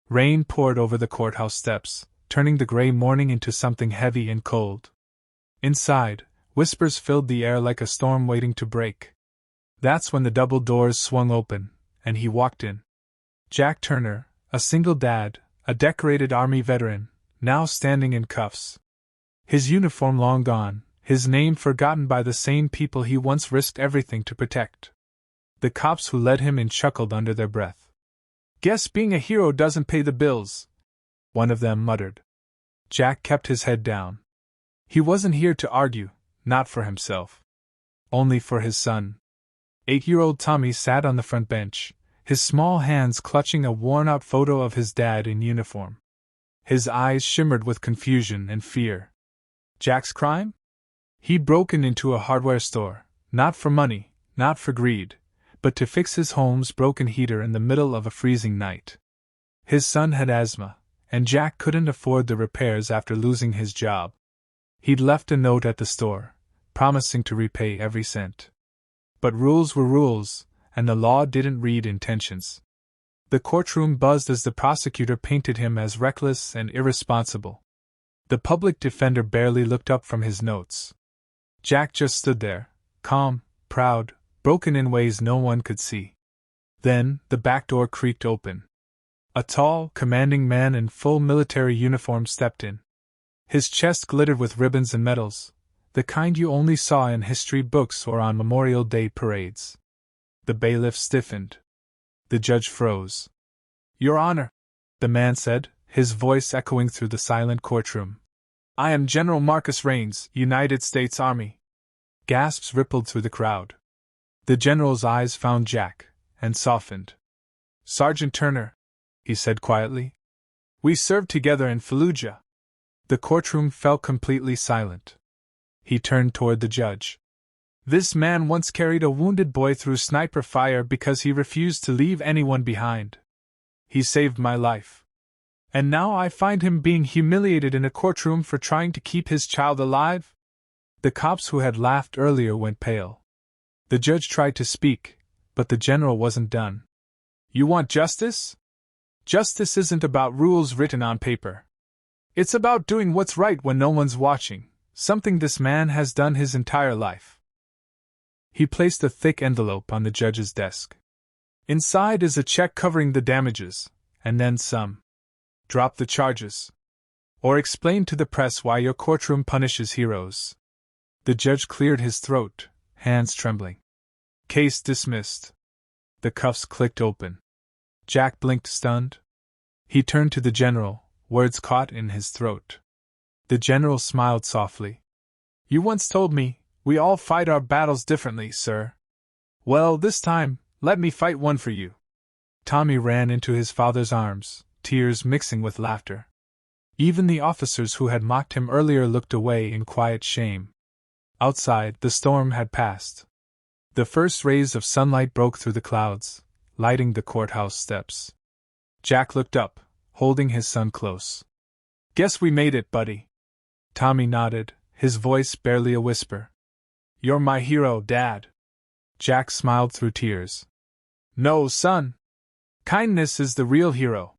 Rain poured over the courthouse steps, turning the gray morning into something heavy and cold. Inside, whispers filled the air like a storm waiting to break. That's when the double doors swung open, and he walked in. Jack Turner, a single dad, a decorated Army veteran, now standing in cuffs. His uniform long gone, his name forgotten by the same people he once risked everything to protect. The cops who led him in chuckled under their breath. "Guess being a hero doesn't pay the bills," one of them muttered. Jack kept his head down. He wasn't here to argue, not for himself. Only for his son. 8-year-old Tommy sat on the front bench, his small hands clutching a worn-out photo of his dad in uniform. His eyes shimmered with confusion and fear. Jack's crime? He'd broken into a hardware store, not for money, not for greed, but to fix his home's broken heater in the middle of a freezing night. His son had asthma, and Jack couldn't afford the repairs after losing his job. He'd left a note at the store, promising to repay every cent. But rules were rules, and the law didn't read intentions. The courtroom buzzed as the prosecutor painted him as reckless and irresponsible. The public defender barely looked up from his notes. Jack just stood there, calm, proud, broken in ways no one could see. Then, the back door creaked open. A tall, commanding man in full military uniform stepped in. His chest glittered with ribbons and medals, the kind you only saw in history books or on Memorial Day parades. The bailiff stiffened. The judge froze. "Your Honor," the man said, his voice echoing through the silent courtroom. "I am General Marcus Raines, United States Army." Gasps rippled through the crowd. The general's eyes found Jack, and softened. "Sergeant Turner," he said quietly. "We served together in Fallujah." The courtroom fell completely silent. He turned toward the judge. "This man once carried a wounded boy through sniper fire because he refused to leave anyone behind. He saved my life. And now I find him being humiliated in a courtroom for trying to keep his child alive?" The cops who had laughed earlier went pale. The judge tried to speak, but the general wasn't done. "You want justice? Justice isn't about rules written on paper. It's about doing what's right when no one's watching, something this man has done his entire life." He placed a thick envelope on the judge's desk. "Inside is a check covering the damages, and then some. Drop the charges. Or explain to the press why your courtroom punishes heroes." The judge cleared his throat, hands trembling. "Case dismissed." The cuffs clicked open. Jack blinked, stunned. He turned to the general, words caught in his throat. The general smiled softly. "You once told me, we all fight our battles differently, sir. Well, this time, let me fight one for you." Tommy ran into his father's arms, tears mixing with laughter. Even the officers who had mocked him earlier looked away in quiet shame. Outside, the storm had passed. The first rays of sunlight broke through the clouds, lighting the courthouse steps. Jack looked up, holding his son close. "Guess we made it, buddy." Tommy nodded, his voice barely a whisper. "You're my hero, Dad." Jack smiled through tears. "No, son. Kindness is the real hero.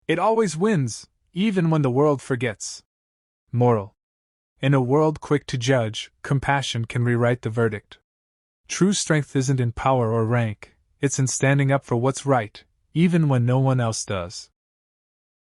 It always wins, even when the world forgets." Moral: in a world quick to judge, compassion can rewrite the verdict. True strength isn't in power or rank, it's in standing up for what's right, even when no one else does.